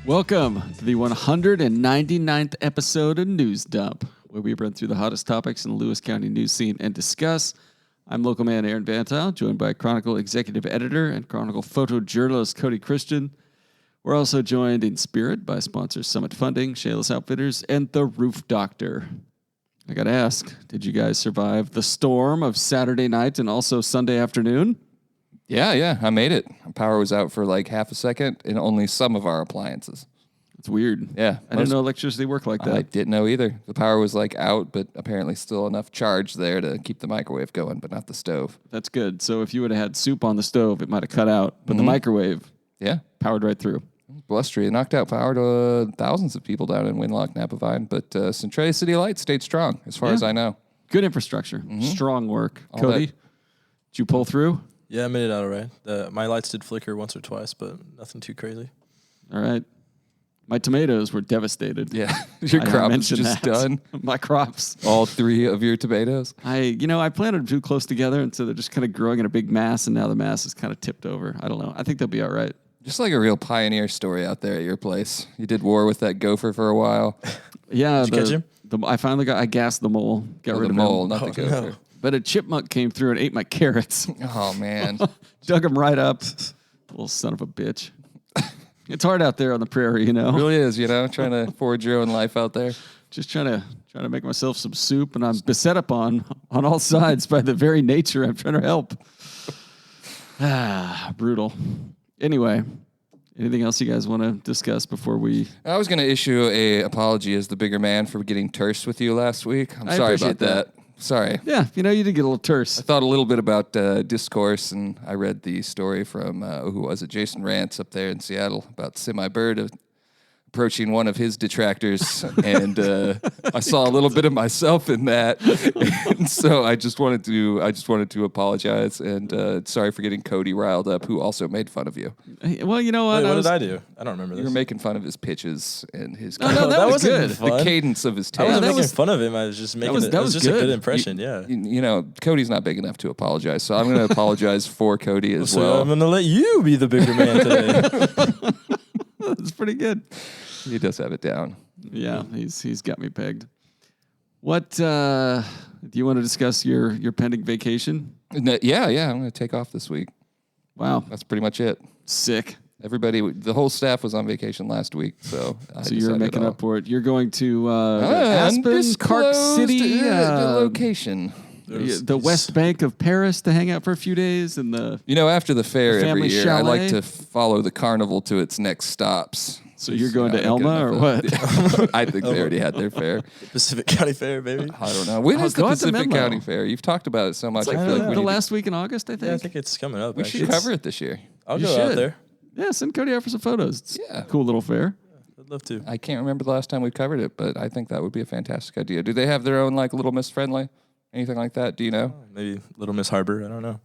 Welcome to the 199th episode of News Dump, where we run through the hottest topics in the Lewis County news scene and discuss. I'm local man Aaron VanTuyl, joined by Chronicle Executive Editor and Chronicle photojournalist Kody Christen. We're also joined in spirit by sponsors Summit Funding, Shayless Outfitters, and The Roof Doctor. I got to ask, did you guys survive the storm of Saturday night and also Sunday afternoon? Yeah, I made it. Power was out for like half a second in only some of our appliances. It's weird. Yeah. I didn't know electricity worked like that. I didn't know either. The power was like out, but apparently still enough charge there to keep the microwave going, but not the stove. That's good. So if you would have had soup on the stove, it might have cut out, but the microwave powered right through. Blustery. It knocked out power to thousands of people down in Winlock, Napa Vine, but Centralia City Light stayed strong, as far as I know. Good infrastructure. Strong work. All Cody, that. did you pull through? Yeah, I made it out all right. My lights did flicker once or twice, but nothing too crazy. All right. My tomatoes were devastated. Yeah. Your crop is just done. My crops. All three of your tomatoes. I planted them too close together, and so they're just kind of growing in a big mass, and now the mass is kind of tipped over. I don't know. I think they'll be all right. Just like a real pioneer story out there at your place. You did war with that gopher for a while. Yeah. Did you catch him? I gassed the mole. Got rid the of mole, him. not the gopher. No. But a chipmunk came through and ate my carrots. Oh, man. Dug them right up. Little son of a bitch. It's hard out there on the prairie, It really is, trying to forge your own life out there. Just trying to make myself some soup, and I'm beset upon all sides by the very nature I'm trying to help. Brutal. Anyway, anything else you guys want to discuss before we... I was going to issue a apology as the bigger man for getting terse with you last week. I'm sorry about that. Sorry. Yeah, you did get a little terse. I thought a little bit about discourse, and I read the story from, who was it, Jason Rantz up there in Seattle about Semi-Bird approaching one of his detractors, and I saw a little bit of myself in that, and so I just wanted to apologize, and sorry for getting Kody riled up, who also made fun of you. Well, you know what? Wait, what did I do? I don't remember this. You were making fun of his pitches and his No, that was good. the cadence of his I take. wasn't making fun of him. I was just making it was just a good impression, yeah. Cody's not big enough to apologize, so I'm going to apologize for Kody as So well. I'm going to let you be the bigger man today. That's pretty good. He does have it down. Yeah, he's got me pegged. What do you want to discuss your pending vacation? Yeah, I'm going to take off this week. Wow, That's pretty much it. sick. The whole staff was on vacation last week, so So you're making up for it. You're going to Aspen, Park City, the location. the West Bank of Paris to hang out for a few days, and After the fair family every year, chalet? I like to follow the carnival to its next stops. So you're going to Elma or what? I think they already had their fair. Pacific County Fair, baby. I don't know. When is the go out to Pacific Menlo. County Fair? You've talked about it so much. It's like I feel like we the need last week in August, I think. Yeah, I think it's coming up. we actually. should cover it this year. I'll You go should. out there. Yeah, send Cody out for some photos. It's Yeah. a cool little fair. I'd love to. I can't remember the last time we covered it, but I think that would be a fantastic idea. Do they have their own like Little Miss Friendly? Anything like that? Do you know? Maybe Little Miss Harbor. I don't know.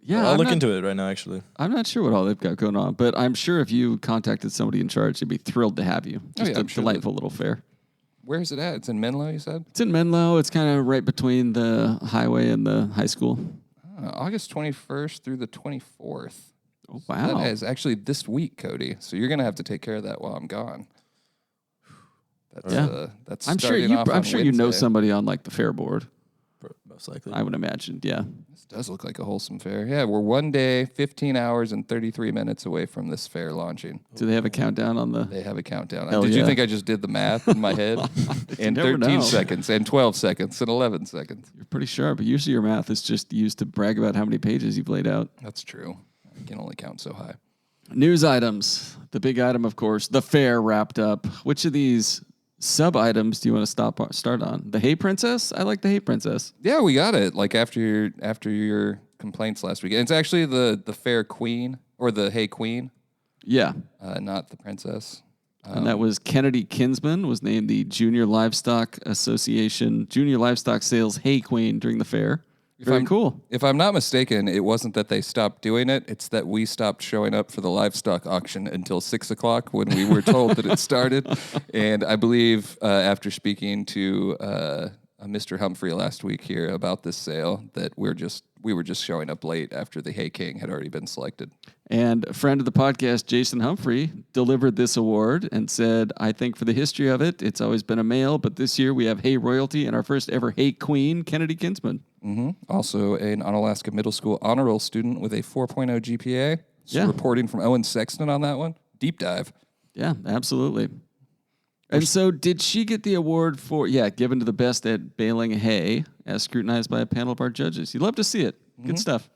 Yeah, I'll look into it right now, actually. I'm not sure what all they've got going on, but I'm sure if you contacted somebody in charge, they'd be thrilled to have you. Just I'm a sure delightful little fair. Where is it at? It's in Menlo, you said? It's in Menlo. It's kind of right between the highway and the high school. August 21st through the 24th. Oh, wow. That is actually this week, Cody. So you're going to have to take care of that while I'm gone. That's I'm sure starting you. off I'm on sure you know Wednesday. somebody on like the fair board. Most likely. I would imagine. Yeah. This does look like a wholesome fair. Yeah, we're 1 day, 15 hours, and 33 minutes away from this fair launching. Do they have a countdown on the? They have a countdown. Hell Did you think I just did the math in my head? And never 13 know. seconds, and 12 seconds, and 11 seconds. You're pretty sharp. But usually your math is just used to brag about how many pages you've laid out. That's true. I can only count so high. News items. The big item, of course, the fair wrapped up. Which of these sub items do you want to start on? The Hey Princess? I like the Hey Princess. Yeah, we got it. Like after your complaints last week. And it's actually the fair queen or the Hey Queen, Yeah. not the princess. And that was Kennedy Kinsman was named the Junior Livestock Association Junior Livestock Sales Hay Queen during the fair. Very cool. If I'm not mistaken, it wasn't that they stopped doing it. It's that we stopped showing up for the livestock auction until 6 o'clock when we were told that it started. And I believe after speaking to Mr. Humphrey last week here about this sale that we were just showing up late after the Hey King had already been selected. And a friend of the podcast, Jason Humphrey, delivered this award and said, I think for the history of it, it's always been a male, but this year we have Hey Royalty and our first ever Hey Queen, Kennedy Kinsman. Mm-hmm. Also an Onalaska Middle School honor roll student with a 4.0 GPA. So reporting from Owen Sexton on that one. Deep dive. Yeah, absolutely. And so did she get the award for, given to the best at baling hay, as scrutinized by a panel of our judges? You'd love to see it. Good stuff.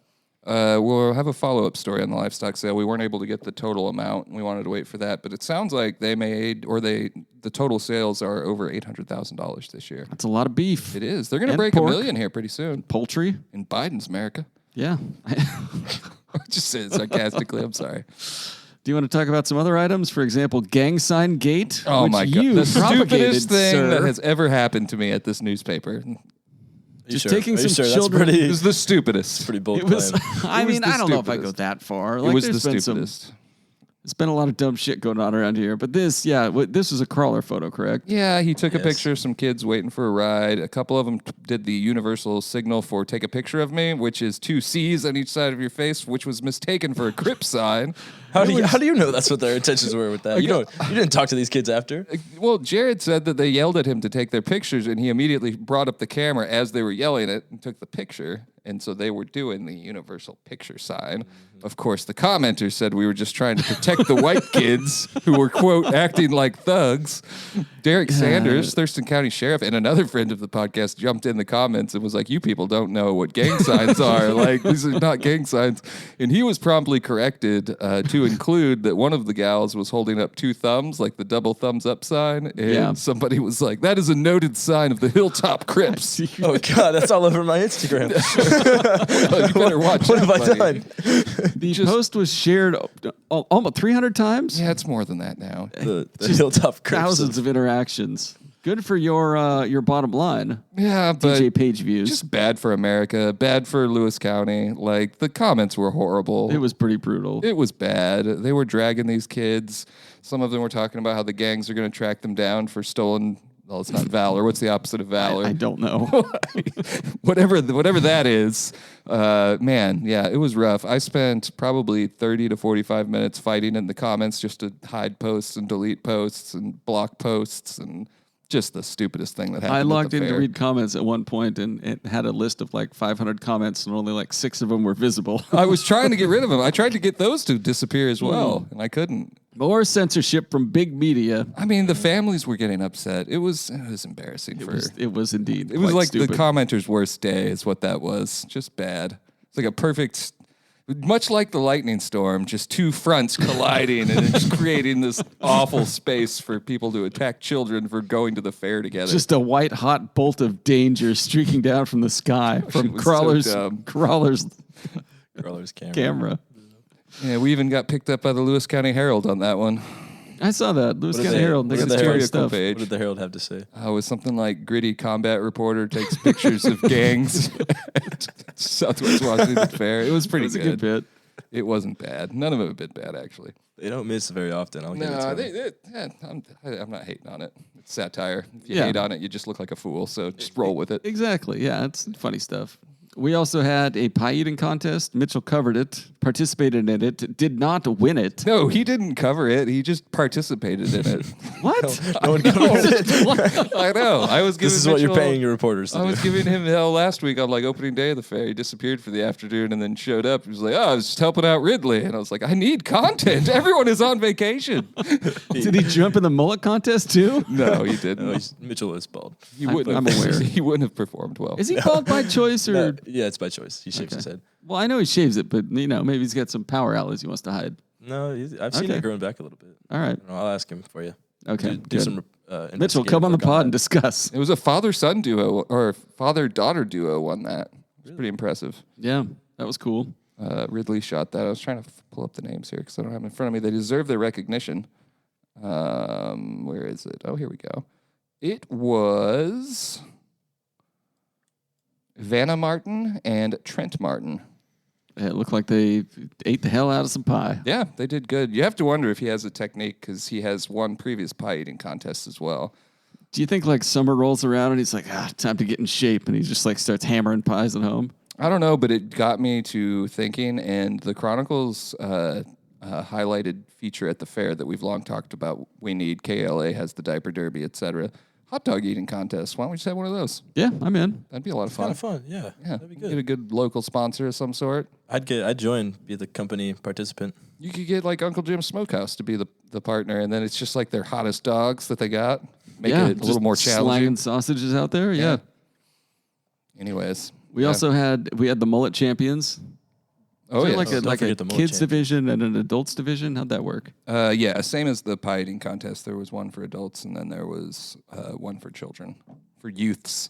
We'll have a follow-up story on the livestock sale. We weren't able to get the total amount. We wanted to wait for that. But it sounds like the total sales are over $800,000 this year. That's a lot of beef. It is. They're going to break pork. $1 million here pretty soon. Poultry. In Biden's America. Yeah. Just say it sarcastically. I'm sorry. Do you want to talk about some other items? For example, gang sign gate. Oh, which my God. you The stupidest thing sir. that has ever happened to me at this newspaper. Just taking some That's children. It was the stupidest. pretty bold It was. claim. I mean, the I don't know if I go stupidest. that far. It Like, was there's the been stupidest. There's been a lot of dumb shit going on around here, but this was a crawler photo, correct? Yeah, he took a picture of some kids waiting for a ride. A couple of them did the universal signal for take a picture of me, which is 2 C's on each side of your face, which was mistaken for a Crip sign. How do you know that's what their intentions were with that? You didn't talk to these kids after. Well, Jared said that they yelled at him to take their pictures, and he immediately brought up the camera as they were yelling it and took the picture. And so they were doing the universal picture sign. Of course, the commenters said we were just trying to protect the white kids who were, quote, acting like thugs. Derek Sanders, Thurston County Sheriff, and another friend of the podcast jumped in the comments and was like, you people don't know what gang signs are. Like, these are not gang signs. And he was promptly corrected to include that one of the gals was holding up 2 thumbs, like the double thumbs up sign. And somebody was like, that is a noted sign of the Hilltop Crips. Oh, God, that's all over my Instagram. Well, you better watch What out, have I buddy. done? The post was shared almost 300 times. Yeah, it's more than that now. The Hilltop Crips. Thousands of interactions. Good for your bottom line. Yeah, but DJ page views. just bad for America, bad for Lewis County. Like, the comments were horrible. It was pretty brutal. It was bad. They were dragging these kids. Some of them were talking about how the gangs are going to track them down for stolen. Well, it's not valor. What's the opposite of valor? I don't know. whatever that is. Man, yeah, it was rough. I spent probably 30 to 45 minutes fighting in the comments just to hide posts and delete posts and block posts and just the stupidest thing that happened. I logged at in the to fair. read comments at one point, and it had a list of like 500 comments, and only like 6 of them were visible. I was trying to get rid of them. I tried to get those to disappear as well, and I couldn't. More censorship from big media. I mean, the families were getting upset. It was embarrassing. It was indeed. It was quite like stupid. the commenter's worst day is what that was. Just bad. It's like a perfect, much like the lightning storm, just 2 fronts colliding and just creating this awful space for people to attack children for going to the fair together. Just a white hot bolt of danger streaking down from the sky from was so Crawler's dumb. Crawler's camera. camera. Yeah, we even got picked up by the Lewis County Herald on that one. I saw that. Lewis What did County they- Herald. They what got did the the funny Herald stuff. page? What did the Herald have to say? It was something like gritty combat reporter takes pictures of gangs at Southwest Washington Fair. It was pretty It was a good bit. It wasn't bad. None of it have been bad, actually. They don't miss very often. I'll give it No, to them. I'm not hating on it. It's satire. If you Yeah. hate on it, you just look like a fool. So just roll with it. Exactly. Yeah, it's funny stuff. We also had a pie eating contest. Mitchell covered it, participated in it, did not win it. No, he didn't cover it. He just participated in it. What? No one covered it. I know. I was giving This is what you're Mitchell- paying your reporters to I do. was giving him hell last week on like opening day of the fair. He disappeared for the afternoon and then showed up. He was like, "Oh, I was just helping out Ridley," and I was like, "I need content. Everyone is on vacation." Did he jump in the mullet contest too? No, he didn't. No, Mitchell is bald. He wouldn't. I'm aware. He wouldn't have performed well. Is he bald by choice or? No, yeah, it's by choice. He shaves his head. Well, I know he shaves it, but maybe he's got some power outlets he wants to hide. No, I've seen Okay. it growing back a little bit. All right. I'll ask him for you. Okay. Do good. some Mitchell, come on the pod and discuss. It was a father-son duo or father-daughter duo won that. It was pretty impressive. Yeah, that was cool. Ridley shot that. I was trying to pull up the names here because I don't have them in front of me. They deserve their recognition. Where is it? Oh, here we go. It was Vanna Martin and Trent Martin. It looked like they ate the hell out of some pie. Yeah, they did good. You have to wonder if he has a technique because he has won previous pie eating contests as well. Do you think like summer rolls around and he's like, time to get in shape, and he just like starts hammering pies at home? I don't know, but it got me to thinking, and the Chronicle's highlighted feature at the fair that we've long talked about. We need KLA has the diaper derby, etc. Hot dog eating contest. Why don't we just have one of those? Yeah, I'm in. That'd be a lot of fun. Kind of fun, yeah. That'd be good. Get a good local sponsor of some sort. I'd join, be the company participant. You could get like Uncle Jim's Smokehouse to be the partner, and then it's just like their hottest dogs that they got. Make it a little more challenging. Slanging sausages out there, yeah. Anyways, we also had the mullet champions. Oh, yeah. Like a kids division and an adults division. How'd that work? Yeah, same as the pie eating contest. There was one for adults, and then there was one for children, for youths.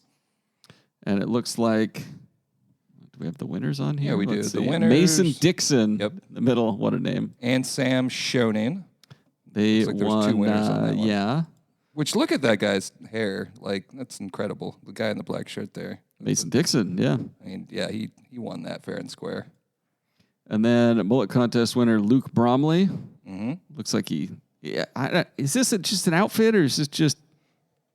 And it looks like, do we have the winners on here? Yeah, we Let's do. see. The winners. Mason Dixon. Yep. In the middle. What a name. And Sam Schoening. They Looks like there won. was 2 winners on that one. Yeah. Which, look at that guy's hair. Like, that's incredible. The guy in the black shirt there. Mason Dixon, yeah. I mean, yeah, he won that fair and square. And then mullet contest winner Luke Bromley. Mm-hmm. Looks like is this just an outfit, or is this just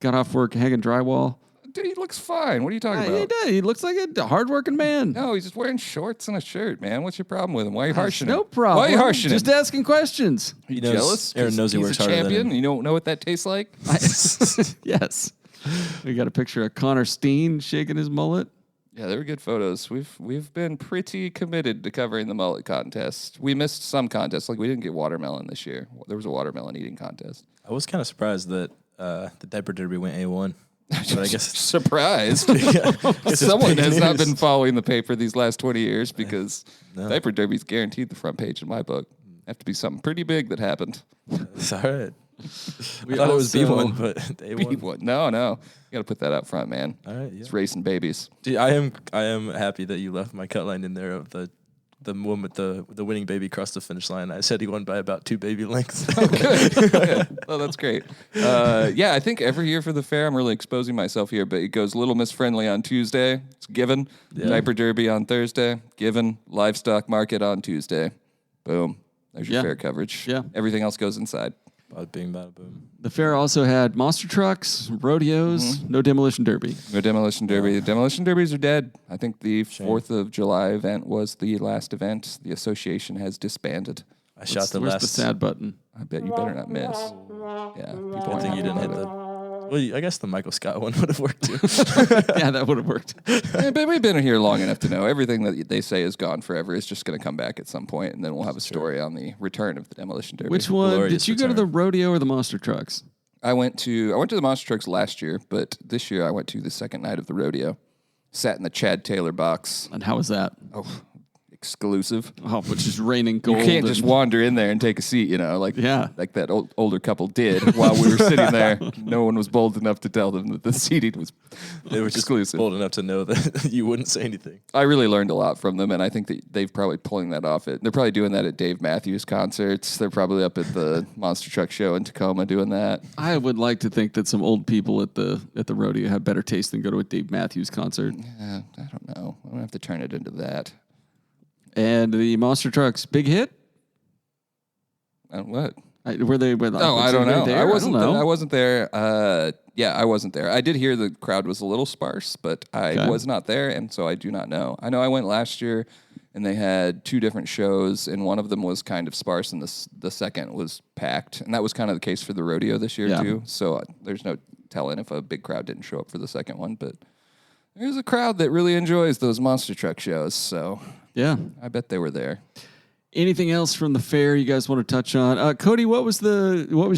got off work hanging drywall? Dude, he looks fine. What are you talking He about? does. He looks like a hardworking man. No, he's just wearing shorts and a shirt, man. What's your problem with him? Why are you harshing him? No problem. Why are you harshing Just him? asking questions. You knows- jealous? Aaron 'Cause knows he he's works a harder than champion. him. You don't know what that tastes like? Yes. We got a picture of Connor Steen shaking his mullet. Yeah, they were good photos. We've been pretty committed to covering the mullet contest. We missed some contests, like we didn't get watermelon this year. There was a watermelon eating contest. I was kind of surprised that the diaper derby went A1. But I guess surprised. it's Someone big has not news. been following the paper these last 20 years because No. diaper derby's guaranteed the front page in my book. Have to be something pretty big that happened. It's all right. We I thought it was also- B1, but A1. What? No. You got to put that out front, man. All right, yeah. It's racing babies. Dude, I am happy that you left my cut line in there of the one with the winning baby crossed the finish line. I said he won by about 2 baby lengths. Good. Oh, that's great. Yeah, I think every year for the fair, I'm really exposing myself here, but it goes Little Miss Friendly on Tuesday. It's given. Yeah. Diaper Derby on Thursday. Given. Livestock Market on Tuesday. Boom. There's your Yeah. fair coverage. Yeah. Everything else goes inside. Bada bing, bada boom. The fair also had monster trucks, rodeos, no demolition derby. No Demolition Derby. The Demolition Derbies are dead. I think the 4th of July event was the last event. The association has disbanded. I shot the Where's last. the sad button? I bet you better not miss. Yeah. People Good thing you didn't hit the. Well, I guess the Michael Scott one would have worked too. Yeah, that would have worked. Yeah, but we've been here long enough to know everything that they say is gone forever is just going to come back at some point, and then we'll have a story on the return of the Demolition Derby. Which one? Glorious Did you go to the return. rodeo or the monster trucks? I went to the Monster Trucks last year, but this year I went to the second night of the rodeo. Sat in the Chad Taylor box. And how was that? Oh, exclusive. Oh, which is raining You gold. can't just and- wander in there and take a seat, like Yeah. like that older couple did while we were sitting there. No one was bold enough to tell them that the seating was They were just exclusive. bold enough to know that you wouldn't say anything. I really learned a lot from them, and I think that they've probably pulling that off. They're probably doing that at Dave Matthews concerts. They're probably up at the Monster Truck Show in Tacoma doing that. I would like to think that some old people at the rodeo have better taste than go to a Dave Matthews concert. I don't know. I don't have to turn it into that. And the monster trucks, big hit? What? Were they? Oh, I don't know. There? I wasn't. know. I wasn't there. Yeah, I wasn't there. I did hear the crowd was a little sparse, but I Okay. was not there, and so I do not know. I know I went last year, and they had 2 different shows, and one of them was kind of sparse, and the second was packed, and that was kind of the case for the rodeo this year Yeah. too. So there's no telling if a big crowd didn't show up for the second one, but there's a crowd that really enjoys those monster truck shows, so Yeah. I bet they were there. Anything else from the fair you guys want to touch on? Kody, what was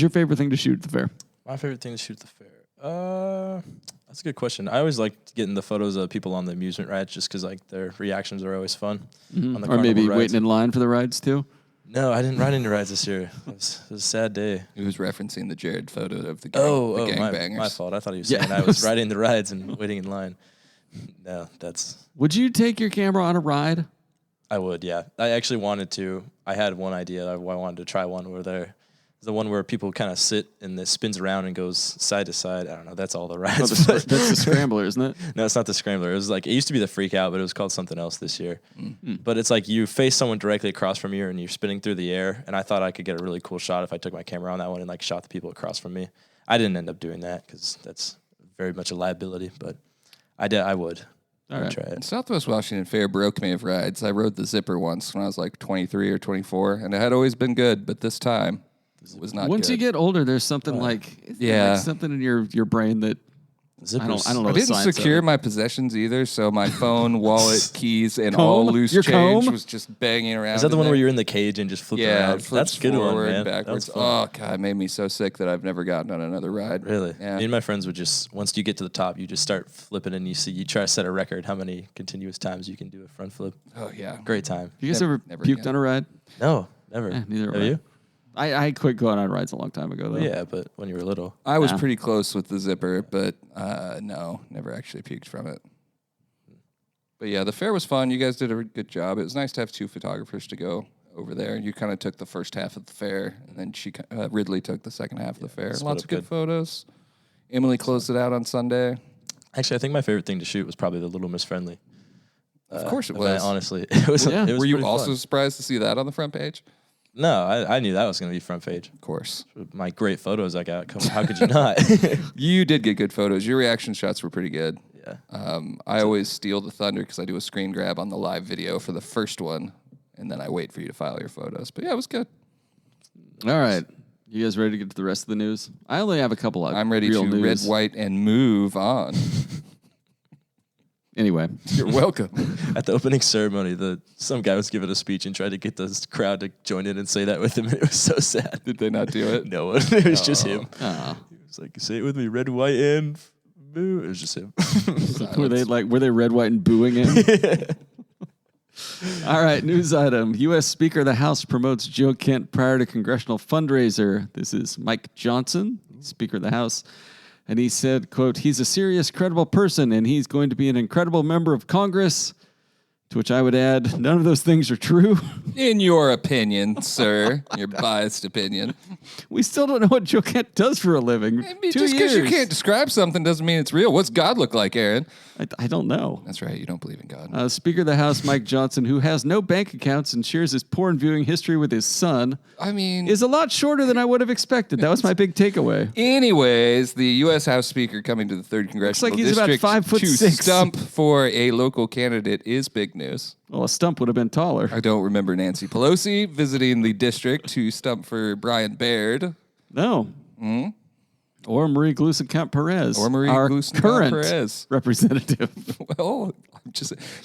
your favorite thing to shoot at the fair? My favorite thing to shoot at the fair. That's a good question. I always like getting the photos of people on the amusement rides just because like their reactions are always fun. On the Or maybe carnival rides. waiting in line for the rides too? No, I didn't ride any rides this year. It was a sad day. He was referencing the Jared photo of the Oh, gangbangers. my fault. I thought he was Yeah. saying I was riding the rides and waiting in line. No, Would you take your camera on a ride? I would, yeah. I actually wanted to. I had one idea. I wanted to try one where the one where people kind of sit and it spins around and goes side to side. I don't know. That's all the rides. That's the scrambler, isn't it? No, it's not the scrambler. It was like, it used to be the freak out, but it was called something else this year. But it's like you face someone directly across from you and you're spinning through the air. And I thought I could get a really cool shot if I took my camera on that one and like shot the people across from me. I didn't end up doing that because that's very much a liability, but I would. All right. Try it. Southwest Washington Fair broke me of rides. I rode the Zipper once when I was like 23 or 24, and it had always been good, but this time it was not Once good. you get older, there's something like something in your brain that I don't know. I the didn't science secure of it. my possessions either, so my phone, wallet, keys, and Comb? all loose Your change comb? was just banging around. Is that the in one there. where you're in the cage and just flipping Yeah, around? it flips That's a good one, forward, man. backwards. That was fun. Oh god, it made me so sick that I've never gotten on another ride. Really? Yeah. Me and my friends would just, once you get to the top, you just start flipping and you try to set a record how many continuous times you can do a front flip. Oh yeah. Great time. You guys Never- ever never puked again. on a ride? No, never. Neither Have have I. you? I quit going on rides a long time ago, though. Well, yeah, but when you were little. I was Nah. pretty close with the Zipper, but no, never actually puked from it. But yeah, the fair was fun. You guys did a good job. It was nice to have 2 photographers to go over there. You kind of took the first half of the fair, and then Ridley took the second half of the fair. split Lots up of good good. photos. Emily closed it out on Sunday. Actually, I think my favorite thing to shoot was probably the Little Miss Friendly. Of course it event, was. honestly, it was. Yeah. It was Were you pretty also fun. surprised to see that on the front page? No, I knew that was going to be front page. Of course. With my great photos I got. How could you not? You did get good photos. Your reaction shots were pretty good. Yeah. I always steal the thunder because I do a screen grab on the live video for the first one, and then I wait for you to file your photos. But yeah, it was good. All right. You guys ready to get to the rest of the news? I only have a couple of I'm ready real to news. red, white, and move on. Anyway. You're welcome. At the opening ceremony, some guy was giving a speech and tried to get the crowd to join in and say that with him, and it was so sad. Did they not do it? No one. It was just him. Oh. He was like, "Say it with me, red, white, and boo." It was just him. Were they red, white, and booing him? All right, news item. U.S. Speaker of the House promotes Joe Kent prior to congressional fundraiser. This is Mike Johnson, Speaker of the House. And he said, quote, "He's a serious, credible person, and he's going to be an incredible member of Congress." To which I would add, none of those things are true. In your opinion, sir, your biased opinion. We still don't know what Joe Kent does for a living. I mean, 2 just because you years. can't describe something doesn't mean it's real. What's God look like, Aaron? I don't know. That's right. You don't believe in God. Speaker of the House Mike Johnson, who has no bank accounts and shares his porn viewing history with his son, I mean, is a lot shorter than I would have expected. That was my big takeaway. anyways, the U.S. House Speaker coming to the 3rd Congressional like he's about District 5'6". to stump for a local candidate is big news. Well, a stump would have been taller. I don't remember Nancy Pelosi visiting the district to stump for Brian Baird. No. Or Marie Gluesenkamp-Perez. Or Marie our Gluesenkamp-Perez. current representative. Well,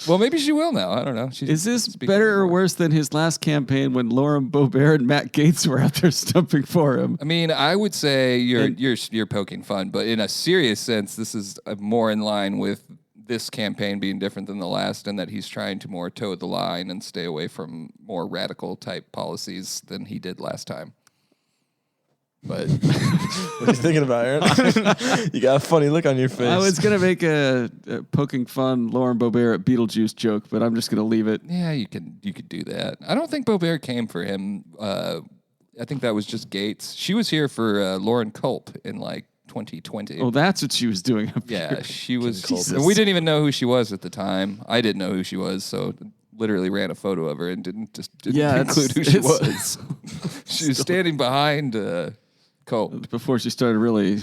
well, maybe she will now. I don't know. She's Is this speaking better or more. worse than his last campaign when Lauren Boebert and Matt Gaetz were out there stumping for him? I mean, I would say you're poking fun, but in a serious sense, this is more in line with this campaign being different than the last, and that he's trying to more toe the line and stay away from more radical type policies than he did last time. But What are you thinking about, Aaron? You got a funny look on your face. I was going to make a poking fun Lauren Boebert at Beetlejuice joke, but I'm just going to leave it. yeah, you could do that. I don't think Boebert came for him. I think that was just Gates. She was here for Lauren Culp in like 2020. Oh, that's what she was doing up Yeah, here. she was. Jesus. And we didn't even know who she was at the time. I didn't know who she was, so literally ran a photo of her and didn't Yeah, include who she it's- was. She was standing behind Culp. Before she started really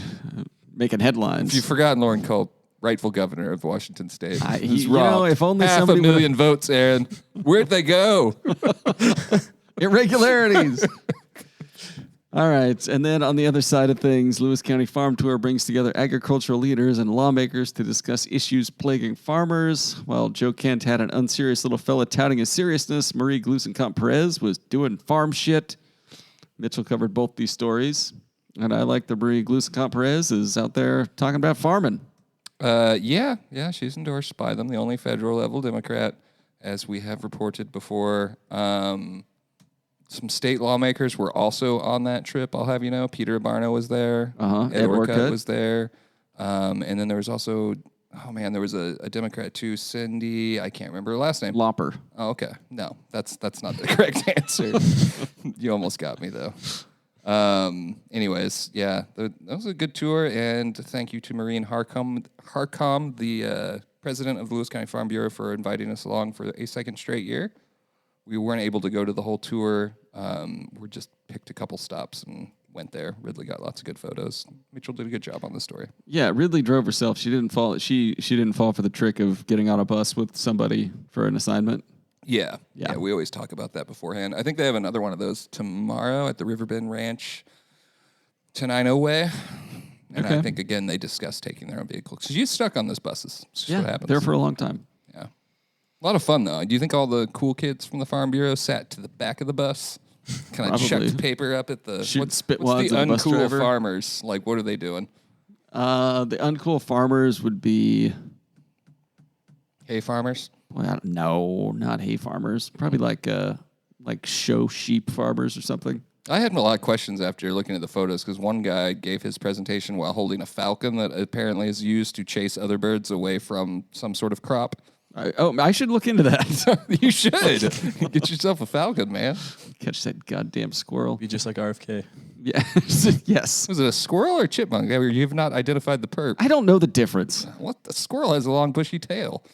making headlines. If you've forgotten Lauren Culp, rightful governor of Washington State, who's you know, robbed if only half a somebody would've- million votes, Aaron. Where'd they go? Irregularities. All right. And then on the other side of things, Lewis County Farm Tour brings together agricultural leaders and lawmakers to discuss issues plaguing farmers. While Joe Kent had an unserious little fella touting his seriousness, Marie Gluesenkamp-Perez was doing farm shit. Mitchell covered both these stories. And I like the Marie Gluesenkamp-Perez is out there talking about farming. Yeah, she's endorsed by them, the only federal level Democrat, as we have reported before. Some state lawmakers were also on that trip, I'll have you know. Peter Barno was there. Ed Orcutt was there. And then there was also, there was a Democrat too, Cindy, I can't remember her last name. Lopper. Oh, okay. No, that's not the correct answer. You almost got me, though. Anyways, yeah, that was a good tour, and thank you to Maureen Harcom, the president of the Lewis County Farm Bureau, for inviting us along for a second straight year. We weren't able to go to the whole tour. We just picked a couple stops and went there. Ridley got lots of good photos. Mitchell did a good job on the story. Yeah, Ridley drove herself. She didn't fall. She didn't fall for the trick of getting on a bus with somebody for an assignment. Yeah. Yeah. We always talk about that beforehand. I think they have another one of those tomorrow at the Riverbend Ranch, Tenino Way. And Okay. I think, again, they discuss taking their own vehicle. Because you stuck on those buses. It's just what happens. there for a long time. Yeah. A lot of fun, though. Do you think all the cool kids from the Farm Bureau sat to the back of the bus? Kind of Probably. chucked paper up at the... Shoot what's spitwads the at the bus uncool driver? farmers? Like, what are they doing? The uncool farmers would be... Hay farmers? Well, no, not hay farmers. Probably like show sheep farmers or something. I had a lot of questions after looking at the photos because one guy gave his presentation while holding a falcon that apparently is used to chase other birds away from some sort of crop. I should look into that. You should. Get yourself a falcon, man. Catch that goddamn squirrel. Be just like RFK. Yeah. Yes. Was it a squirrel or a chipmunk? You have not identified the perp. I don't know the difference. What? The squirrel has a long, bushy tail.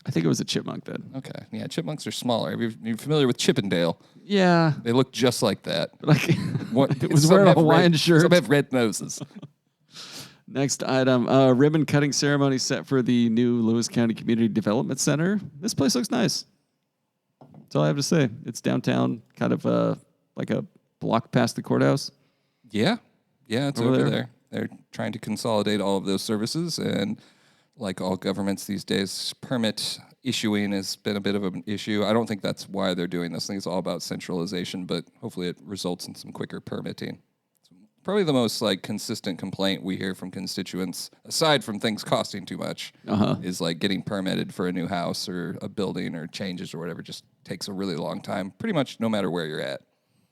I think it was a chipmunk then. Okay. Yeah, chipmunks are smaller. You're familiar with Chippendale. Yeah. They look just like that. Like What, it was some wearing a have Hawaiian red, shirt. Some have red noses. Next item, ribbon cutting ceremony set for the new Lewis County Community Development Center. This place looks nice. That's all I have to say. It's downtown, kind of like a block past the courthouse. Yeah. Yeah, it's Over over there. there. They're trying to consolidate all of those services. And like all governments these days, permit issuing has been a bit of an issue. I don't think that's why they're doing this. I think it's all about centralization, but hopefully it results in some quicker permitting. Probably the most like consistent complaint we hear from constituents, aside from things costing too much, is like getting permitted for a new house or a building or changes or whatever. Just takes a really long time, pretty much no matter where you're at.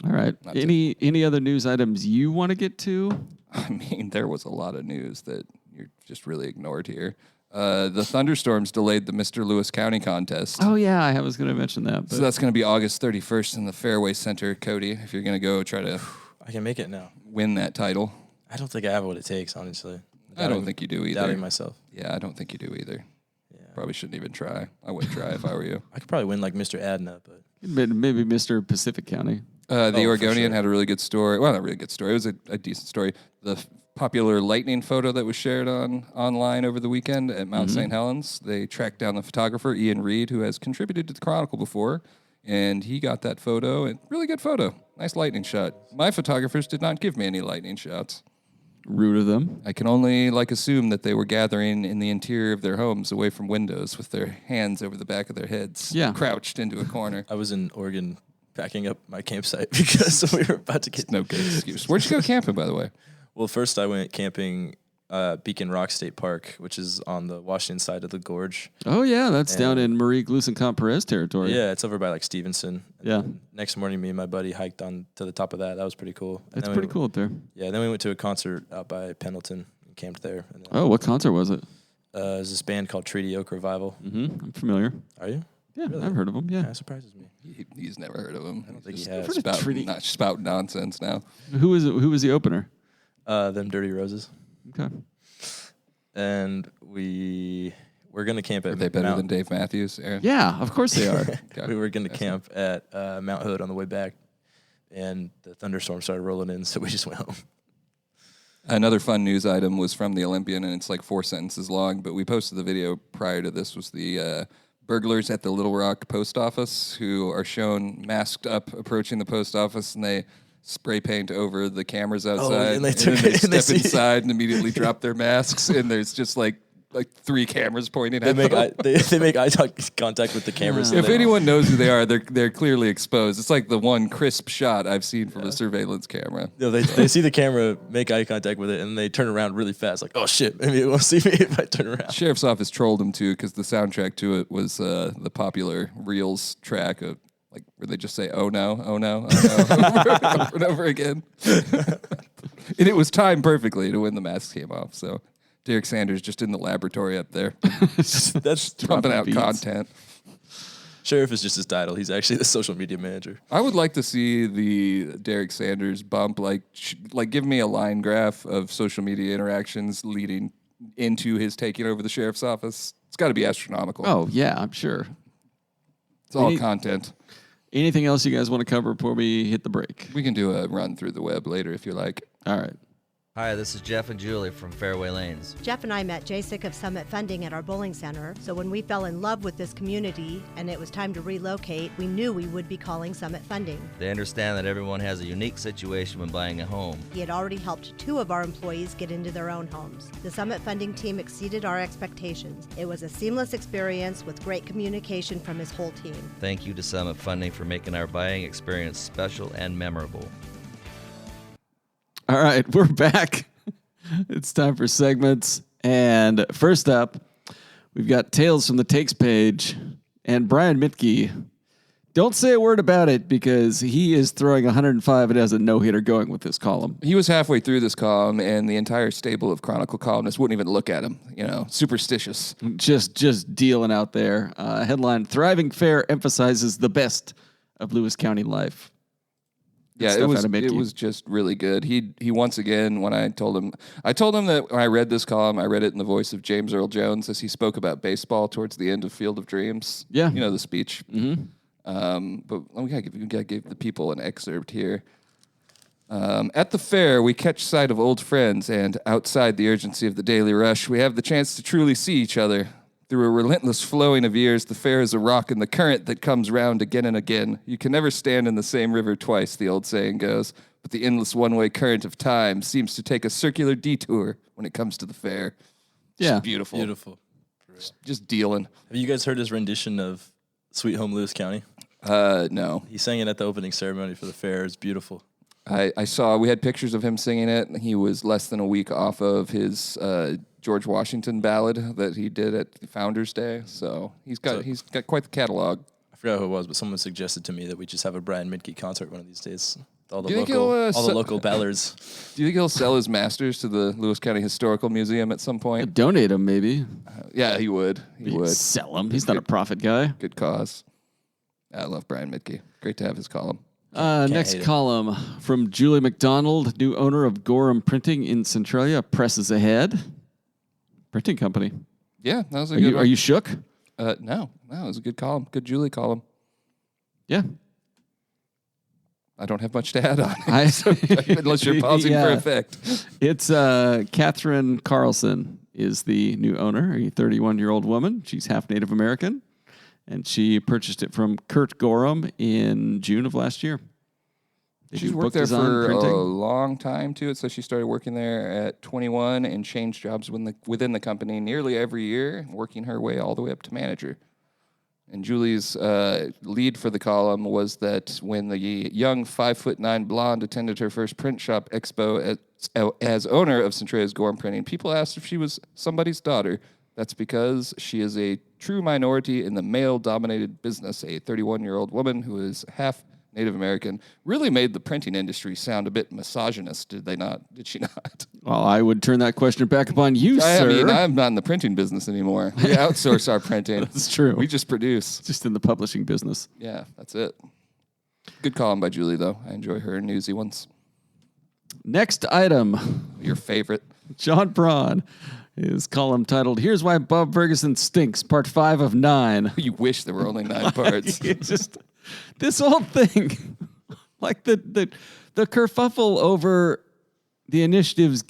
All right. Any other news items you want to get to? I mean, there was a lot of news that you're just really ignored here. The thunderstorms delayed the Mr. Lewis County contest. Oh, yeah, I was going to mention that. But So that's going to be August 31st in the Fairway Center, Kody, if you're going to go try to I can make it now. win that title. I don't think I have what it takes, honestly. I don't think you do either. Doubting myself. Yeah, I don't think you do either. Yeah. Probably shouldn't even try. I wouldn't try if I were you. I could probably win like Mr. Adna, but maybe Mr. Pacific County. The for Oregonian sure. had a really good story. Well, not a really good story. It was a decent story. The popular lightning photo that was shared online over the weekend at Mount St. Helens, they tracked down the photographer, Ian Reed, who has contributed to the Chronicle before, and he got that photo. And really good photo. Nice lightning shot. My photographers did not give me any lightning shots. Rude of them. I can only assume that they were gathering in the interior of their homes away from windows with their hands over the back of their heads, crouched into a corner. I was in Oregon packing up my campsite because we were about to get No good excuse. Where'd you go camping, by the way? Well, first I went camping Beacon Rock State Park, which is on the Washington side of the gorge. Oh, yeah, that's down in Marie Gluesenkamp-Perez territory. Yeah, it's over by like Stevenson. And Yeah. then next morning, me and my buddy hiked on to the top of that. That was pretty cool. And That's then pretty cool up there. Yeah, then we went to a concert out by Pendleton and camped there. And then, Oh, what concert was it? there's this band called Treaty Oak Revival. Mm-hmm. I'm familiar. Are you? Yeah, Really? I've heard of them, yeah. That surprises me. He's never heard of him. I don't think He's he has. just Treaty- spout nonsense now. Who was the opener? Them Dirty Roses. Okay. And we're gonna camp at Are they better Mount. than Dave Matthews, Aaron? Yeah, of course they are. Okay. We were gonna camp at Mount Hood on the way back, and the thunderstorm started rolling in, so we just went home. Another fun news item was from the Olympian, and it's like 4 sentences long, but we posted the video prior to this, was the burglars at the Little Rock post office who are shown masked up approaching the post office, and they spray paint over the cameras outside, and they then took it, and they step see- inside and immediately drop their masks, and there's just like 3 cameras pointing They at make them. they make eye contact with the cameras. If and anyone knows who they are, they're clearly exposed. It's like the one crisp shot I've seen from a surveillance camera. they see the camera, make eye contact with it, and they turn around really fast, like, oh shit, maybe it won't see me if I turn around. Sheriff's Office trolled him too because the soundtrack to it was the popular Reels track of like where they just say "Oh no, oh no, oh no" over and over again, and it was timed perfectly to when the mask came off. So Derek Sanders just in the laboratory up there That's pumping out beats. content. Sheriff is just his title. He's actually the social media manager. I would like to see the Derek Sanders bump, like give me a line graph of social media interactions leading into his taking over the sheriff's office. It's got to be astronomical. Oh, yeah, I'm sure. It's all need- content. Anything else you guys want to cover before we hit the break? We can do a run through the web later if you like. All right. Hi, this is Jeff and Julie from Fairway Lanes. Jeff and I met JSIC of Summit Funding at our bowling center, so when we fell in love with this community and it was time to relocate, we knew we would be calling Summit Funding. They understand that everyone has a unique situation when buying a home. He had already helped 2 of our employees get into their own homes. The Summit Funding team exceeded our expectations. It was a seamless experience with great communication from his whole team. Thank you to Summit Funding for making our buying experience special and memorable. All right, we're back. It's time for segments. And first up, we've got Tales from the Takes page. And Brian Mitke, don't say a word about it because he is throwing 105 and has a no-hitter going with this column. He was halfway through this column, and the entire stable of Chronicle columnists wouldn't even look at him. Superstitious. Just dealing out there. Headline, Thriving Fair emphasizes the best of Lewis County life. Yeah, it was just really good. He once again, when I told him that when I read this column, I read it in the voice of James Earl Jones as he spoke about baseball towards the end of Field of Dreams. Yeah. The speech. Mm-hmm. But we gotta give the people an excerpt here. At the fair, we catch sight of old friends, and outside the urgency of the daily rush, we have the chance to truly see each other. Through a relentless flowing of years, the fair is a rock in the current that comes round again and again. You can never stand in the same river twice, the old saying goes, but the endless one-way current of time seems to take a circular detour when it comes to the fair. Yeah. Just beautiful. Beautiful. Just dealing. Have you guys heard his rendition of Sweet Home Lewis County? No. He sang it at the opening ceremony for the fair. It's beautiful. I saw, we had pictures of him singing it. He was less than a week off of his George Washington ballad that he did at Founders Day. So he's got quite the catalog. I forgot who it was, but someone suggested to me that we just have a Brian Midke concert one of these days. All the Do you think local ballards. Do you think he'll sell his masters to the Lewis County Historical Museum at some point? Donate them, maybe. Yeah, he would. He would. Sell them. He's not a profit guy. Good cause. I love Brian Midke. Great to have his column. Next column from Julie McDonald, new owner of Gorham Printing in Centralia, presses ahead. Printing company. Yeah, that was a good one. Are you shook? No, it was a good column. Good Julie column. Yeah. I don't have much to add on it, unless you're pausing for effect. It's Catherine Carlson is the new owner, a 31-year-old woman. She's half Native American. And she purchased it from Kurt Gorham in June of last year. She's worked there for a long time, too. It says she started working there at 21 and changed jobs within the company nearly every year, working her way all the way up to manager. And Julie's lead for the column was that when the young 5'9" blonde attended her first print shop expo as owner of Centralia's Gorham Printing, people asked if she was somebody's daughter. That's because she is a true minority in the male-dominated business. A 31-year-old woman who is half Native American really made the printing industry sound a bit misogynist, did they not? Did she not? Well, I would turn that question back upon you, sir. I mean, I'm not in the printing business anymore. We outsource our printing. That's true. We just produce. Just in the publishing business. Yeah, that's it. Good column by Julie, though. I enjoy her newsy ones. Next item. Your favorite. John Braun. His column titled, Here's Why Bob Ferguson Stinks, Part 5 of 9. You wish there were only 9 parts. It's just, this whole thing, like the kerfuffle over the initiatives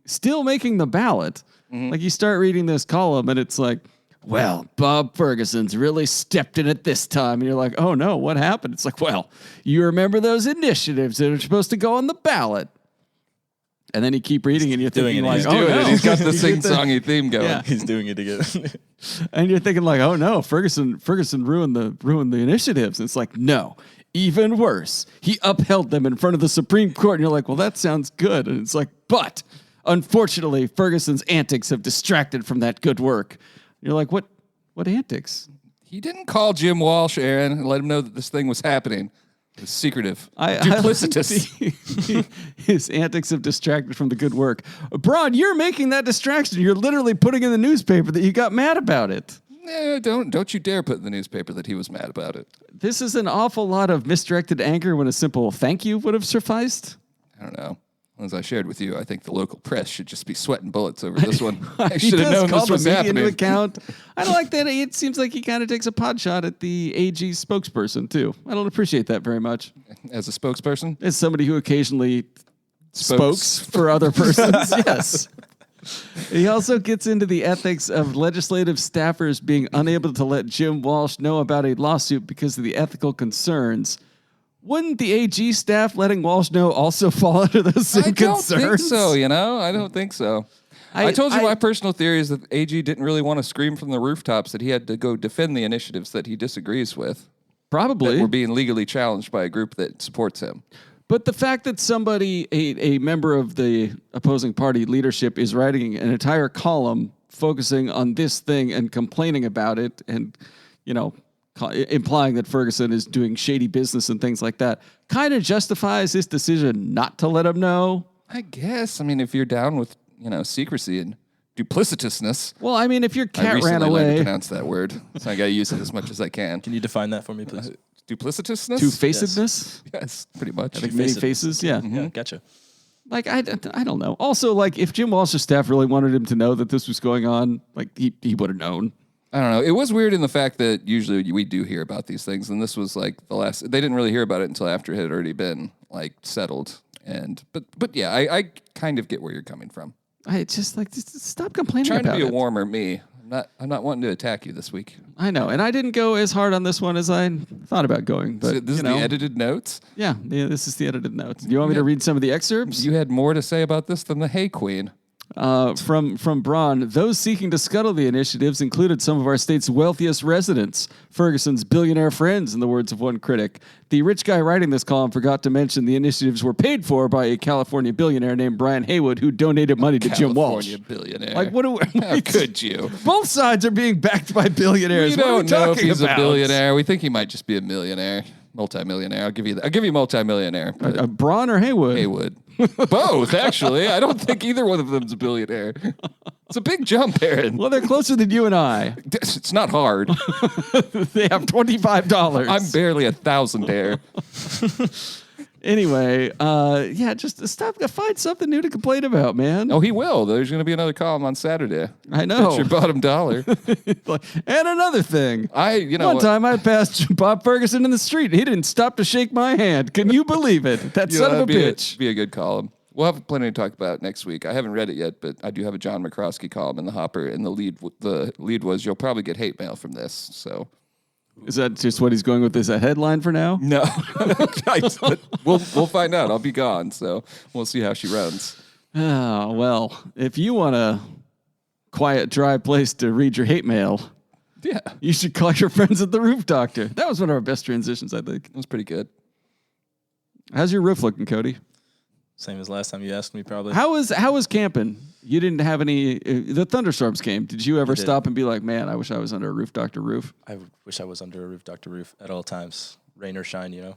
still making the ballot. Mm-hmm. Like you start reading this column and it's like, well, Bob Ferguson's really stepped in it this time. And you're like, oh no, what happened? It's like, well, you remember those initiatives that are supposed to go on the ballot. And then you keep reading and you're thinking like, oh no. He's got the sing-songy theme going. Yeah. He's doing it again. And you're thinking like, oh no, Ferguson ruined the initiatives. And it's like, no, even worse. He upheld them in front of the Supreme Court. And you're like, well, that sounds good. And it's like, but unfortunately, Ferguson's antics have distracted from that good work. And you're like, what antics? He didn't call Jim Walsh, Aaron, and let him know that this thing was happening. It's secretive. Duplicitous. His antics have distracted from the good work. Braun, you're making that distraction. You're literally putting in the newspaper that you got mad about it. Don't you dare put in the newspaper that he was mad about it. This is an awful lot of misdirected anger when a simple thank you would have sufficed. I don't know. As I shared with you, I think the local press should just be sweating bullets over this one. I He should have does known call this the was media happening. into account. I don't like that. It seems like he kind of takes a pod shot at the AG spokesperson, too. I don't appreciate that very much. As a spokesperson? As somebody who occasionally spokes for other persons, yes. He also gets into the ethics of legislative staffers being unable to let Jim Walsh know about a lawsuit because of the ethical concerns. Wouldn't the AG staff letting Walsh know also fall under those same I don't concerns? think so, I don't think so. I told you my personal theory is that AG didn't really want to scream from the rooftops that he had to go defend the initiatives that he disagrees with. Probably. That were being legally challenged by a group that supports him. But the fact that somebody, a member of the opposing party leadership, is writing an entire column focusing on this thing and complaining about it and, implying that Ferguson is doing shady business and things like that, kind of justifies his decision not to let him know. I guess. I mean, if you're down with, secrecy and duplicitousness. Well, I mean, if your I cat recently ran learned to away. pronounce that word, so I got to use it as much as I can. Can you define that for me, please? Duplicitousness? Two-facedness? Yes, pretty much. Like many faces, yeah. Yeah, gotcha. Like, I don't know. Also, like, if Jim Walsh's staff really wanted him to know that this was going on, like, he would have known. I don't know. It was weird in the fact that usually we do hear about these things, and this was like the last. They didn't really hear about it until after it had already been like settled. But yeah, I kind of get where you're coming from. I just stop complaining Trying about to be it. a warmer me. I'm not wanting to attack you this week. I know, and I didn't go as hard on this one as I thought about going. But So this is the edited notes. Yeah, this is the edited notes. Do you want me to read some of the excerpts? You had more to say about this than the Hey Queen. From Braun, those seeking to scuttle the initiatives included some of our state's wealthiest residents, Ferguson's billionaire friends, in the words of one critic. The rich guy writing this column forgot to mention the initiatives were paid for by a California billionaire named Brian Haywood, who donated money to Jim Walsh. California billionaire. Like, How could you? Both sides are being backed by billionaires. We What are don't know if talking he's about? a billionaire. We think he might just be a millionaire, multimillionaire. I'll give you multimillionaire. But Braun or Haywood? Haywood. Both, actually. I don't think either one of them's a billionaire. It's a big jump, Aaron. Well, they're closer than you and I. It's not hard. They have $25. I'm barely 1,000 Anyway, just stop. Find something new to complain about, man. Oh, he will. There's going to be another column on Saturday. I know. It's your bottom dollar. And another thing. One time I passed Bob Ferguson in the street. He didn't stop to shake my hand. Can you believe it? That son of a bitch. Be a good column. We'll have plenty to talk about next week. I haven't read it yet, but I do have a John McCroskey column in the hopper, and the lead was you'll probably get hate mail from this. So. Is that just what he's going with as a headline for now? No. But we'll find out. I'll be gone, so we'll see how she runs. Oh, well, if you want a quiet, dry place to read your hate mail, Yeah. you should call your friends at the Roof Doctor. That was one of our best transitions, I think. It was pretty good. How's your roof looking, Kody? Same as last time you asked me, probably. How was camping? You didn't have any. The thunderstorms came. Did you ever stop and be like, "Man, I wish I was under a Roof Doctor roof"? I wish I was under a Roof Doctor roof at all times, rain or shine. Yeah.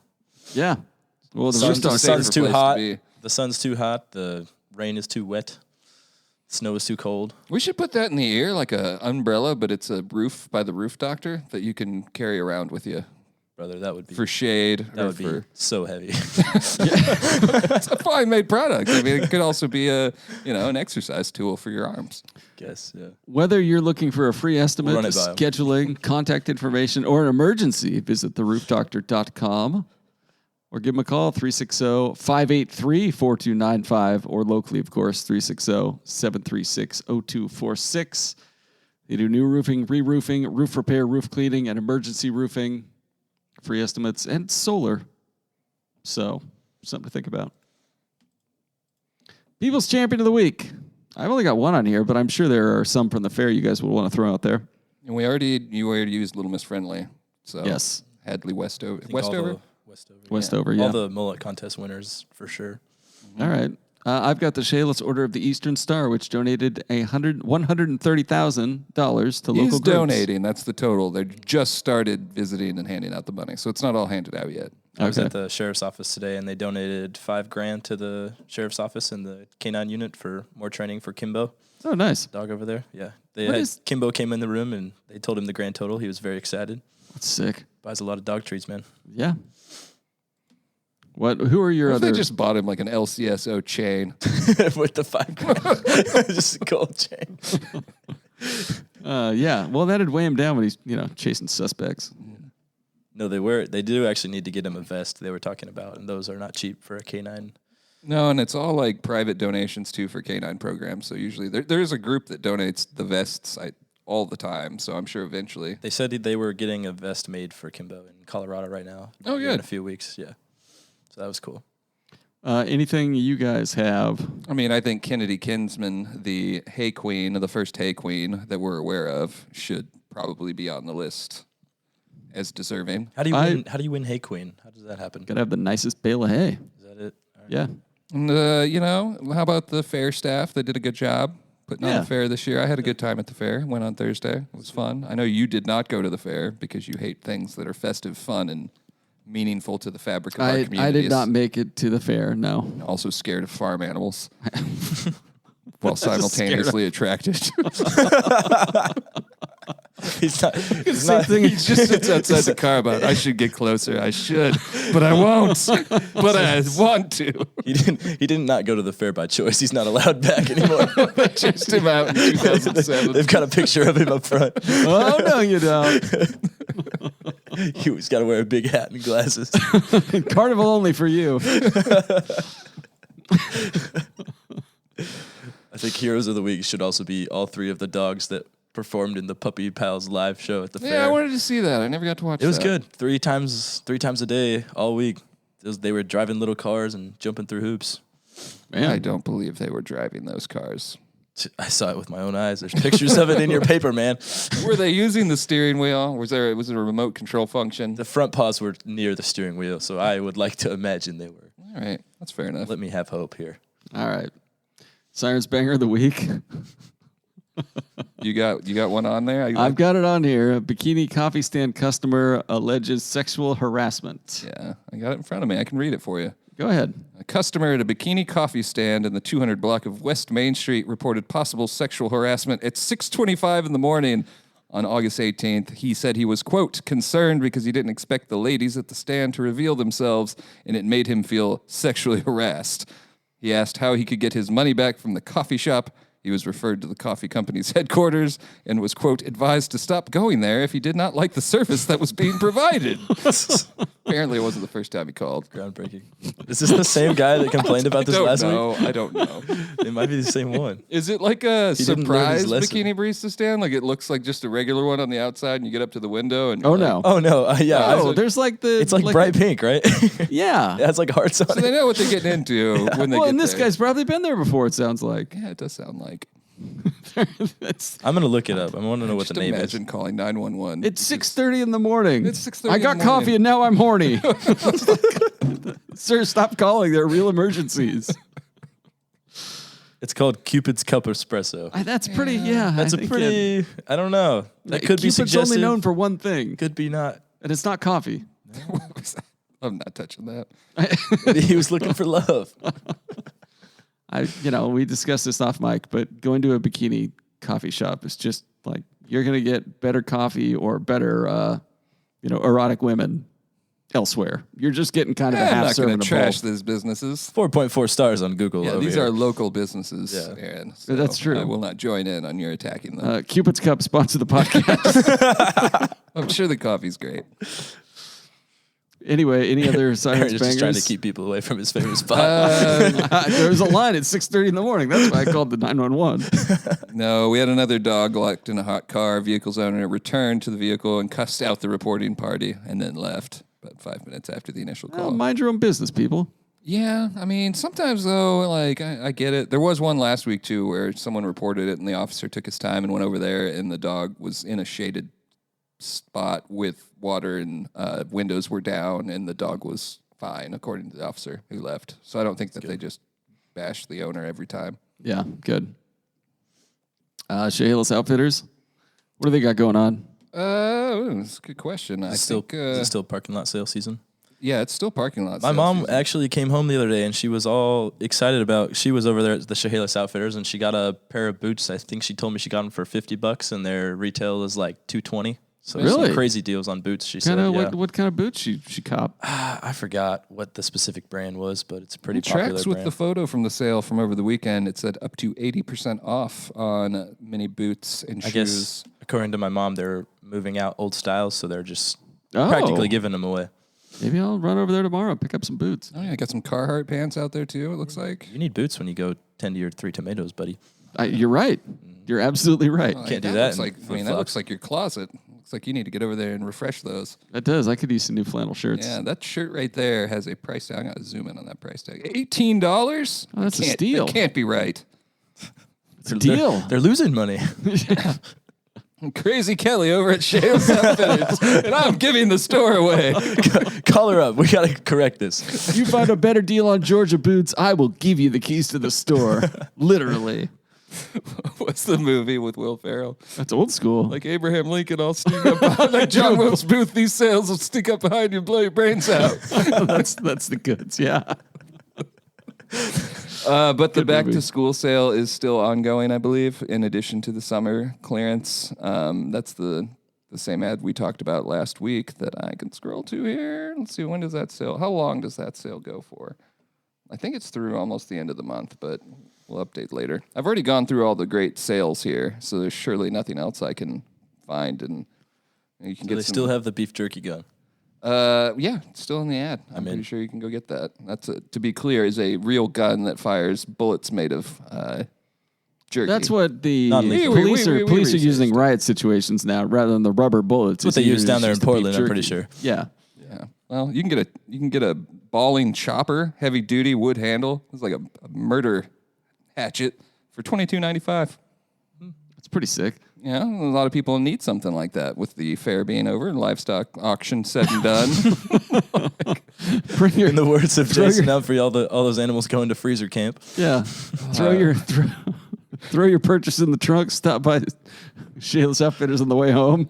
Well, the Sun- Roof the Doctor. sun's too place to hot. be. The sun's too hot. The rain is too wet. Snow is too cold. We should put that in the ear like a umbrella, but it's a roof by the Roof Doctor that you can carry around with you Brother, that would be for shade that or would be for. so heavy. It's a fine made product. I mean, it could also be an exercise tool for your arms. Guess, yeah. Whether you're looking for a free estimate, Run it by 'em. scheduling, contact information, or an emergency, visit theroofdoctor.com or give them a call, 360-583-4295, or locally, of course, 360-736-0246. They do new roofing, re-roofing, roof repair, roof cleaning, and emergency roofing, free estimates, and solar. So, something to think about. People's Champion of the Week. I've only got one on here, but I'm sure there are some from the fair you guys will want to throw out there. And you already used Little Miss Friendly. So Yes. Hadley Westover. I think Westover? Westover, yeah. All the mullet contest winners, for sure. All right. I've got the Shayless Order of the Eastern Star, which donated $130,000 to local He's groups. donating. That's the total. They just started visiting and handing out the money, so it's not all handed out yet. I was Okay. at the sheriff's office today, and they donated $5,000 to the sheriff's office and the K9 unit for more training for Kimbo, Oh, nice. dog over there. Yeah, Kimbo came in the room, and they told him the grand total. He was very excited. That's sick. Buys a lot of dog treats, man. Yeah. What? Who are your What if other? they just bought him like an LCSO chain? with the $5,000, just a gold chain. Yeah. Well, that'd weigh him down when he's chasing suspects. No, they do actually need to get him a vest they were talking about, and those are not cheap for a canine. No, and it's all like private donations too for canine programs. So usually there is a group that donates the vests all the time. So I'm sure eventually. They said they were getting a vest made for Kimbo in Colorado right now. Oh, In good. a few weeks, yeah. So that was cool. Anything you guys have? I mean, I think Kennedy Kinsman, the Hay Queen, the first Hay Queen that we're aware of, should probably be on the list as deserving. How do you win Hay Queen? How does that happen? Gotta have the nicest bale of hay. Is that it? All right. Yeah. And, how about the fair staff? They did a good job putting on Yeah. the fair this year. I had a good time at the fair. Went on Thursday. It was fun. I know you did not go to the fair because you hate things that are festive, fun, and meaningful to the fabric of our communities. I did not make it to the fair. No. Also scared of farm animals while simultaneously attracted. He's not. Same thing. He just sits outside the car about, I should get closer. I should, but I won't. But I want to. He did not go to the fair by choice. He's not allowed back anymore. They chased him out in 2007. They've got a picture of him up front. Oh no, you don't. He's got to wear a big hat and glasses. Carnival only for you. I think Heroes of the Week should also be all three of the dogs that performed in the Puppy Pals live show at the fair. Yeah, I wanted to see that. I never got to watch it. It was good. Three times a day, all week. They were driving little cars and jumping through hoops. Man. I don't believe they were driving those cars. I saw it with my own eyes. There's pictures of it in your paper, man. Were they using the steering wheel? Was it a remote control function? The front paws were near the steering wheel, so I would like to imagine they were. All right, that's fair enough. Let me have hope here. All right. Sirens Banger of the Week. You got one on there? I've got it on here. A bikini coffee stand customer alleges sexual harassment. Yeah, I got it in front of me. I can read it for you. Go ahead. A customer at a bikini coffee stand in the 200 block of West Main Street reported possible sexual harassment at 6:25 in the morning on August 18th. He said he was, quote, concerned because he didn't expect the ladies at the stand to reveal themselves, and it made him feel sexually harassed. He asked how he could get his money back from the coffee shop. He was referred to the coffee company's headquarters and was, quote, advised to stop going there if he did not like the service that was being provided. Apparently, it wasn't the first time he called. Groundbreaking. Is this the same guy that complained about this last week? I don't know. It might be the same one. Is it like a He didn't learn his surprise lesson. bikini barista stand? Like it looks like just a regular one on the outside, and you get up to the window and Oh you're like, no. Oh no! Yeah, Oh, there's like the. it's like bright pink, right? Yeah. It has like hearts on So they it. know what they're getting into when they Well, get and this there. guy's probably been there before. It sounds like. Yeah, it does sound like. It's I'm gonna look it up. I want to know what Just the name imagine calling 911. it's 6:30 in the morning. It's 6:30 I in got the coffee morning. and now I'm horny. Sir, stop calling. There are real emergencies. is. It's called Cupid's Cup Espresso. That's pretty. Yeah. That's I a think, pretty. I don't know. That could be Cupid's suggestive. only known for one thing, Could be not. and it's not coffee. I'm not touching that. He was looking for love. We discussed this off mic, but going to a bikini coffee shop is just like you're gonna get better coffee or better, erotic women elsewhere. You're just getting kind of a I'm half not serving going of to trash both. these businesses. 4.4 stars on Google. Yeah, over these here. are local businesses, Yeah. Aaron. That's true. I will not join in on your attacking them. Cupid's Cup sponsor the podcast. I'm sure the coffee's great. Anyway, any other Aaron sirens is bangers? just trying to keep people away from his favorite spot. There's a line at 6:30 in the morning. That's why I called the 911. No, we had another dog locked in a hot car. Vehicle's owner returned to the vehicle and cussed out the reporting party and then left about 5 minutes after the initial call. Well, mind your own business, people. Yeah, I mean, sometimes though, like I get it. There was one last week too where someone reported it and the officer took his time and went over there and the dog was in a shaded spot with water and windows were down and the dog was fine according to the officer who left. So I don't think that they just bash the owner every time. Yeah, good. Chehalis Outfitters, what do they got going on? That's a good question. Is it still parking lot sale season? Yeah, it's still parking lot. My sale mom season. actually came home the other day and she was all excited about. She was over there at the Chehalis Outfitters and she got a pair of boots. I think she told me she got them for $50 and their retail is like $220. So Really? some crazy deals on boots. She Kind of said, yeah. what kind of boots she cop? I forgot what the specific brand was, but it's a pretty It popular tracks with brand. the photo from the sale from over the weekend. It said up to 80% off on many boots and I shoes. guess, according to my mom, they're moving out old styles, so they're just Oh. practically giving them away. Maybe I'll run over there tomorrow and pick up some boots. Oh yeah, got some Carhartt pants out there too. It looks like. You need boots when you go tend to your 3 tomatoes, buddy. You're right. You're absolutely right. Can't do that Looks in like, I mean, that flip-flops. looks like your closet. Looks like you need to get over there and refresh those. That does. I could use some new flannel shirts. Yeah, that shirt right there has a price tag. I gotta zoom in on that price tag. $18. Oh, that's a steal. That can't be right. It's a deal. They're losing money. Crazy Kelly over at Shales Outfitters, and I'm giving the store away. Call her up. We got to correct this. If you find a better deal on Georgia boots, I will give you the keys to the store. Literally. What's the movie with Will Ferrell? That's old school. Like Abraham Lincoln, I'll sneak up behind, like John Wilkes Booth. These sales will sneak up behind you and blow your brains out. that's the goods, yeah. But the Good back movie. to school sale is still ongoing, I believe, in addition to the summer clearance. That's the same ad we talked about last week that I can scroll to here. Let's see, when does that sale, how long does that sale go for? I think it's through almost the end of the month, but we'll update later. I've already gone through all the great sales here, so there's surely nothing else I can find, and you can Do get they some, still have the beef jerky gun? yeah, it's still in the ad. I'm pretty sure you can go get that. That's to be clear, is a real gun that fires bullets made of jerky. That's what the Non-lethal. police are We police are researched. using riot situations now rather than the rubber bullets. That's what they use down there in It's just the beef Portland, I'm pretty jerky. sure. Yeah. Yeah. Well, you can get a balling chopper, heavy duty wood handle. It's like a murder hatchet for $22.95. It's pretty sick. Yeah, a lot of people need something like that with the fair being over and livestock auction said and done. Bring your In the words of Throw Jason your- Humphrey, all those animals go into freezer camp. yeah. Throw your purchase in the trunk. Stop by Shayla's Outfitters on the way home.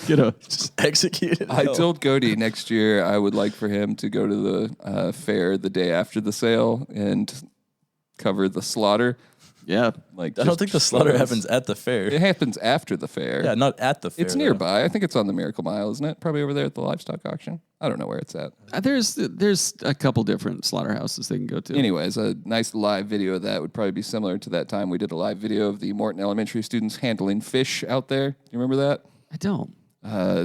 Get a Just execute it. I told Kody next year I would like for him to go to the fair the day after the sale and cover the slaughter. yeah. Like I don't just think the slaughter shows. happens at the fair. It happens after the fair. Yeah, not at the fair. It's though. nearby. I think it's on the Miracle Mile, isn't it? Probably over there at the livestock auction. I don't know where it's at. There's a couple different slaughterhouses they can go to. Anyways, a nice live video of that would probably be similar to that time we did a live video of the Morton Elementary students handling fish out there. You remember that? I don't.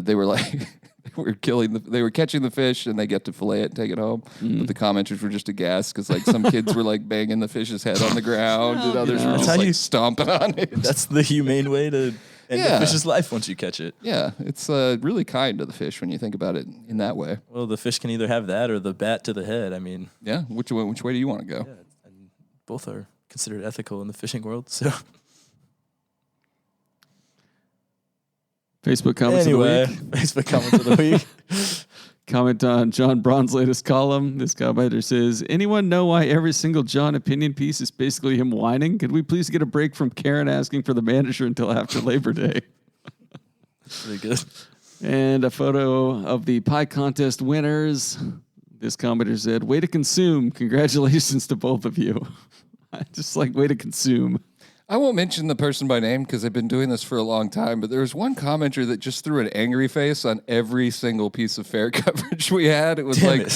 They were like, they were catching the fish and they get to fillet it and take it home. But the commenters were just aghast because like some kids were like banging the fish's head on the ground and others were That's just how like you- stomping on it. That's the humane way to end Yeah. the fish's life once you catch it. Yeah, it's really kind to the fish when you think about it in that way. Well, the fish can either have that or the bat to the head. I mean, Yeah, which way do you want to go? and both are considered ethical in the fishing world. So Facebook comments anyway, of the week. Facebook comments of the week. Comment on John Braun's latest column. This commenter says, anyone know why every single John opinion piece is basically him whining? Could we please get a break from Karen asking for the manager until after Labor Day? Pretty good. And a photo of the pie contest winners. This commenter said, way to consume. Congratulations to both of you. I just like way to consume. I won't mention the person by name because I've been doing this for a long time, but there was one commenter that just threw an angry face on every single piece of fair coverage we had. It was Damn like it.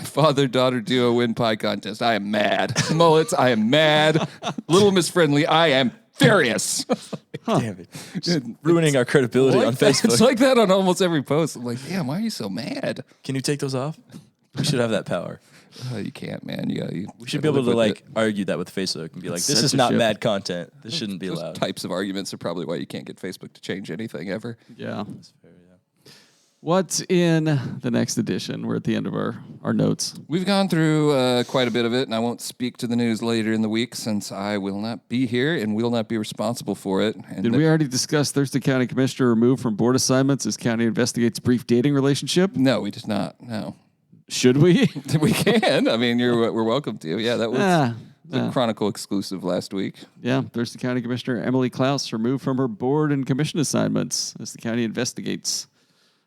father-daughter duo win pie contest. I am mad. Mullets, I am mad. Little Miss Friendly, I am furious. Damn it. Just ruining our credibility on Facebook. It's like that on almost every post. I'm like, damn, why are you so mad? Can you take those off? We should have that power. You can't, man. We should be able to like argue that with Facebook and be like, this is not censorship. mad content. This shouldn't be Those allowed. types of arguments are probably why you can't get Facebook to change anything ever. Yeah. Fair, yeah. What's in the next edition? We're at the end of our notes. We've gone through quite a bit of it, and I won't speak to the news later in the week since I will not be here and will not be responsible for it. And Did we already discuss Thurston County Commissioner removed from board assignments as county investigates brief dating relationship? No, we did not. No. Should we? We can. I mean, we're welcome to. Yeah, that was the Ah, Chronicle exclusive last week. yeah. Thurston County Commissioner Emily Klaus removed from her board and commission assignments as the county investigates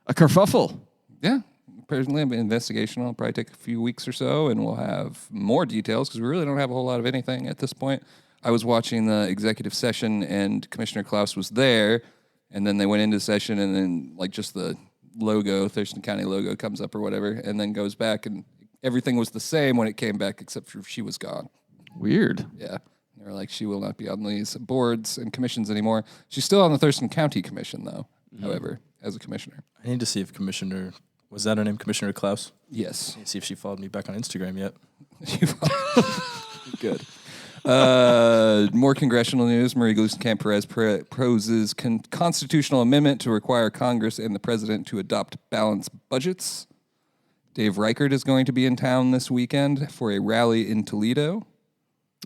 a kerfuffle. Yeah. Personally, an investigation will probably take a few weeks or so, and we'll have more details because we really don't have a whole lot of anything at this point. I was watching the executive session, and Commissioner Klaus was there, And then they went into session, and then like just the logo, Thurston County logo, comes up or whatever, and then goes back, and everything was the same when it came back, except for she was gone. Weird. Yeah. They were like, she will not be on these boards and commissions anymore. She's still on the Thurston County Commission, though, however, as a commissioner. I need to see if Commissioner, was that her name, Commissioner Klaus? Yes. See if she followed me back on Instagram yet. Good. More congressional news. Marie Gluesenkamp-Perez proposes constitutional amendment to require Congress and the president to adopt balanced budgets. Dave Reichert is going to be in town this weekend for a rally in Toledo.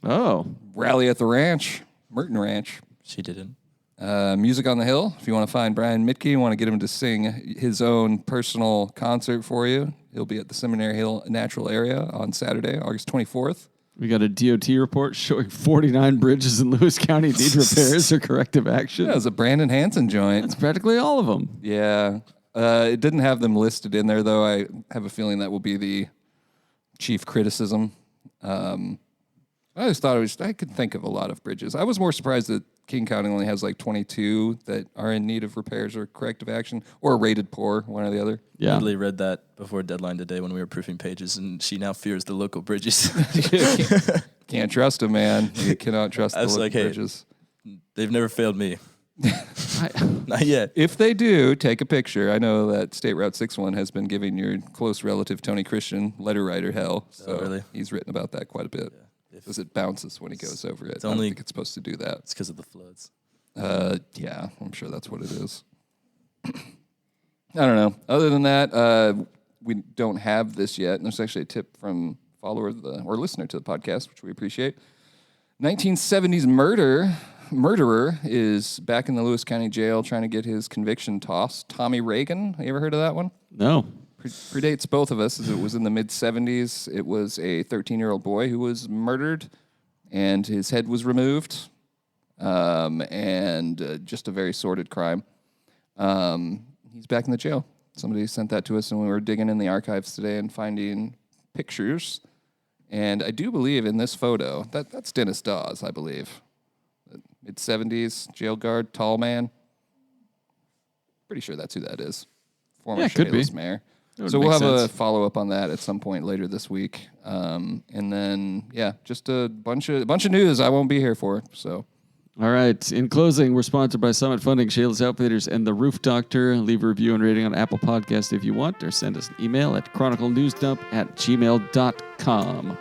Oh. Rally at the ranch, Merton Ranch. She didn't. Music on the Hill. If you want to find Brian Mitke and want to get him to sing his own personal concert for you, he'll be at the Seminary Hill Natural Area on Saturday, August 24th. We got a DOT report showing 49 bridges in Lewis County need repairs or corrective action. Yeah, it was a Brandon Hansen joint. That's practically all of them. Yeah. It didn't have them listed in there, though. I have a feeling that will be the chief criticism. I just thought I could think of a lot of bridges. I was more surprised that King County only has like 22 that are in need of repairs or corrective action, or rated poor, one or the other. Yeah. Literally read that before deadline today when we were proofing pages, and she now fears the local bridges. Can't trust them, man. You cannot trust the local like, hey, bridges. They've never failed me. Not yet. If they do, take a picture. I know that State Route 61 has been giving your close relative Kody Christen letter writer hell. So really? He's written about that quite a bit. Yeah. Because it bounces when he goes over it. I don't think it's supposed to do that. It's because of the floods. Yeah, I'm sure that's what it is. I don't know. Other than that, we don't have this yet. And there's actually a tip from follower or listener to the podcast, which we appreciate. 1970s murderer is back in the Lewis County Jail trying to get his conviction tossed. Tommy Reagan. You ever heard of that one? No. Predates both of us, as it was in the mid-'70s. It was a 13-year-old boy who was murdered, and his head was removed, and just a very sordid crime. He's back in the jail. Somebody sent that to us, and we were digging in the archives today and finding pictures. And I do believe in this photo, that's Dennis Dawes, I believe. Mid-'70s, jail guard, tall man. Pretty sure that's who that is. Former could be. Chehalis mayor. So we'll have a follow-up on that at some point later this week. And then, just a bunch of news I won't be here for. So, all right. In closing, we're sponsored by Summit Funding, Shayla's Outfitters, and The Roof Doctor. Leave a review and rating on Apple Podcast if you want, or send us an email at chroniclenewsdump@gmail.com.